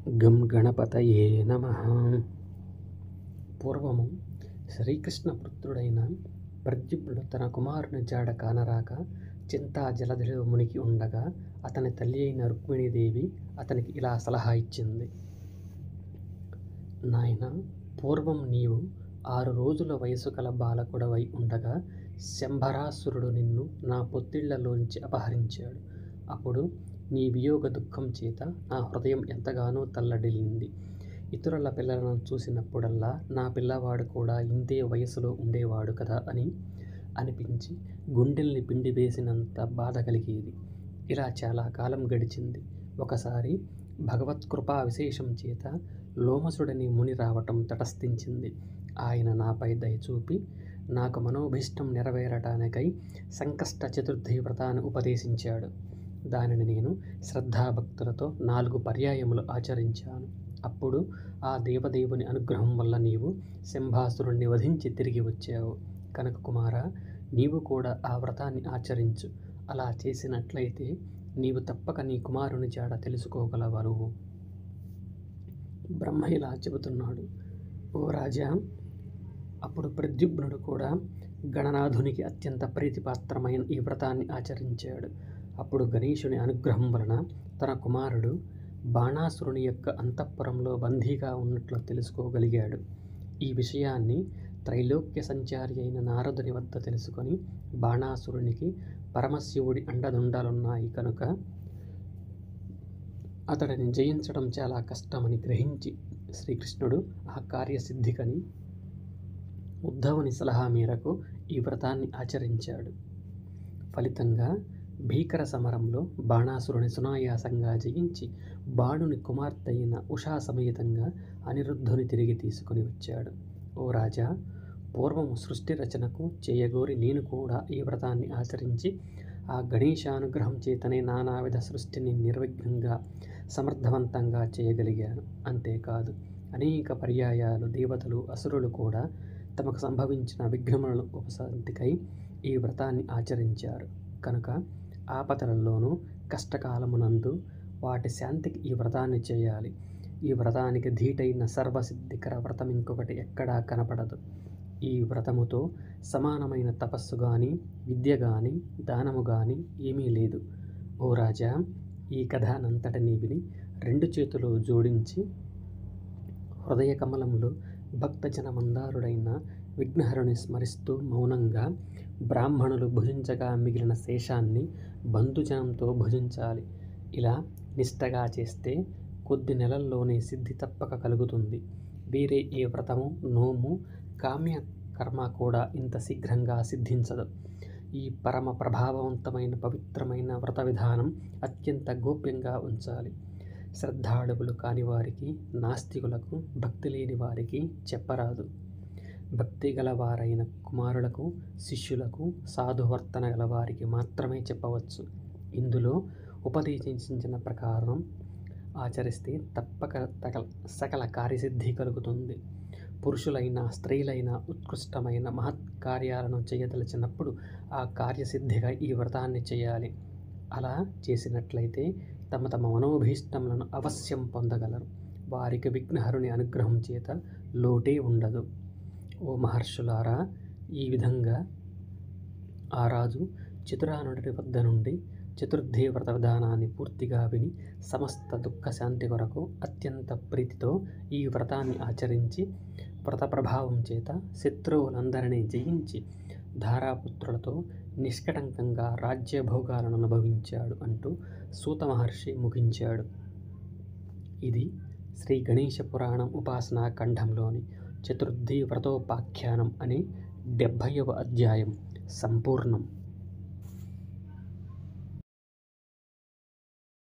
గం గణపతయే నమః. పూర్వము శ్రీకృష్ణ పుత్రుడైన ప్రద్యుమ్నుడు తన కుమారుని జాడ కానరాక చింతా జలధిలో మునిగి ఉండగా అతని తల్లి అయిన రుక్మిణీదేవి అతనికి ఇలా సలహా ఇచ్చింది. నాయనా, పూర్వం నీవు 6 రోజుల వయసు గల బాలకుడవై ఉండగా శంభరాసురుడు నిన్ను నా పొత్తిళ్లలోంచి అపహరించాడు. అప్పుడు నీ వియోగ దుఃఖం చేత నా హృదయం ఎంతగానో తల్లడిల్లింది. ఇతరుల పిల్లలను చూసినప్పుడల్లా నా పిల్లవాడు కూడా ఇంతే వయసులో ఉండేవాడు కదా అని అనిపించి గుండెల్ని పిండి వేసినంత బాధ కలిగేది. ఇలా చాలా కాలం గడిచింది. ఒకసారి భగవత్కృపా విశేషం చేత లోమసుడని ముని రావటం తటస్థించింది. ఆయన నాపై దయచూపి నాకు మనోభీష్టం నెరవేరటానికై సంకష్ట చతుర్థి వ్రతాన్ని ఉపదేశించాడు. దానిని నేను శ్రద్ధాభక్తులతో 4 పర్యాయములు ఆచరించాను. అప్పుడు ఆ దేవదేవుని అనుగ్రహం వల్ల నీవు శంభాసురుణ్ణి వధించి తిరిగి వచ్చావు. కనుక కుమారా, నీవు కూడా ఆ వ్రతాన్ని ఆచరించు. అలా చేసినట్లయితే నీవు తప్పక నీ కుమారుని జాడ తెలుసుకోగలవరు. బ్రహ్మ ఇలా చెబుతున్నాడు. ఓ రాజా, అప్పుడు ప్రద్యుమ్నుడు కూడా గణనాథునికి అత్యంత ప్రీతిపాత్రమైన ఈ వ్రతాన్ని ఆచరించాడు. అప్పుడు గణేశుని అనుగ్రహం వలన తన కుమారుడు బాణాసురుని యొక్క అంతఃపురంలో బందీగా ఉన్నట్లు తెలుసుకోగలిగాడు. ఈ విషయాన్ని త్రైలోక్య సంచారి అయిన నారదుని వద్ద తెలుసుకొని బాణాసురునికి పరమశివుడి అండదండాలున్నాయి కనుక అతడిని జయించడం చాలా కష్టమని గ్రహించి శ్రీకృష్ణుడు ఆ కార్యసిద్ధికని ఉద్ధవుని సలహా మేరకు ఈ వ్రతాన్ని ఆచరించాడు. ఫలితంగా భీకర సమరంలో బాణాసురుని సునాయాసంగా జయించి బాణుని కుమార్తె అయిన ఉషా సమేతంగా అనిరుద్ధుని తిరిగి తీసుకుని వచ్చాడు. ఓ రాజా, పూర్వము సృష్టి రచనకు చేయగోరి నేను కూడా ఈ వ్రతాన్ని ఆచరించి ఆ గణేశానుగ్రహం చేతనే నానావిధ సృష్టిని నిర్విఘ్నంగా సమర్థవంతంగా చేయగలిగాను. అంతేకాదు, అనేక పర్యాయాలు దేవతలు అసురులు కూడా తమకు సంభవించిన విఘ్నములను ఉపశాంతికై ఈ వ్రతాన్ని ఆచరించారు. కనుక ఆపదలలోనూ కష్టకాలమునందు వాటి శాంతికి ఈ వ్రతాన్ని చేయాలి. ఈ వ్రతానికి ధీటైన సర్వసిద్ధికర వ్రతం ఇంకొకటి ఎక్కడా కనపడదు. ఈ వ్రతముతో సమానమైన తపస్సు గాని, విద్య గాని, దానము గాని ఏమీ లేదు. ఓ రాజా, ఈ కథనంతటినీ విని 2 చేతులు జోడించి హృదయ కమలములో భక్తజన మందారుడైన విఘ్నహరుని స్మరిస్తూ మౌనంగా బ్రాహ్మణులు భుజించగా మిగిలిన శేషాన్ని బంధుజనంతో భుజించాలి. ఇలా నిష్టగా చేస్తే కొద్ది నెలల్లోనే సిద్ధి తప్పక కలుగుతుంది. వేరే ఏ వ్రతము, నోము, కామ్య కర్మ కూడా ఇంత శీఘ్రంగా సిద్ధించదు. ఈ పరమ ప్రభావవంతమైన పవిత్రమైన వ్రత విధానం అత్యంత గోప్యంగా ఉంచాలి. శ్రద్ధాళువులు కాని వారికి, నాస్తికులకు, భక్తి లేని వారికి చెప్పరాదు. భక్తి గలవారైన కుమారులకు, శిష్యులకు, సాధువర్తన గలవారికి మాత్రమే చెప్పవచ్చు. ఇందులో ఉపదేశించిన ప్రకారం ఆచరిస్తే తప్పక సకల కార్యసిద్ధి కలుగుతుంది. పురుషులైన, స్త్రీలైన ఉత్కృష్టమైన మహత్కార్యాలను చేయదలిచినప్పుడు ఆ కార్యసిద్ధిగా ఈ వ్రతాన్ని చేయాలి. అలా చేసినట్లయితే తమ తమ మనోభీష్టములను అవశ్యం పొందగలరు. వారికి విఘ్నహరుని అనుగ్రహం చేత లోటే ఉండదు. ఓ మహర్షులారా, ఈ విధంగా ఆ రాజు చతురానుడి వద్ద నుండి చతుర్థి వ్రత విధానాన్ని పూర్తిగా విని సమస్త దుఃఖ శాంతి కొరకు అత్యంత ప్రీతితో ఈ వ్రతాన్ని ఆచరించి వ్రత ప్రభావం చేత శత్రువులందరినీ జయించి ధారాపుత్రులతో నిష్కటంకంగా రాజ్యభోగాలను అనుభవించాడు అంటూ సూత మహర్షి ముగించాడు. ఇది శ్రీ గణేశ పురాణం ఉపాసనా ఖండంలోని చతుర్థి వ్రతోపాఖ్యానం అనే 70వ అధ్యాయం సంపూర్ణం.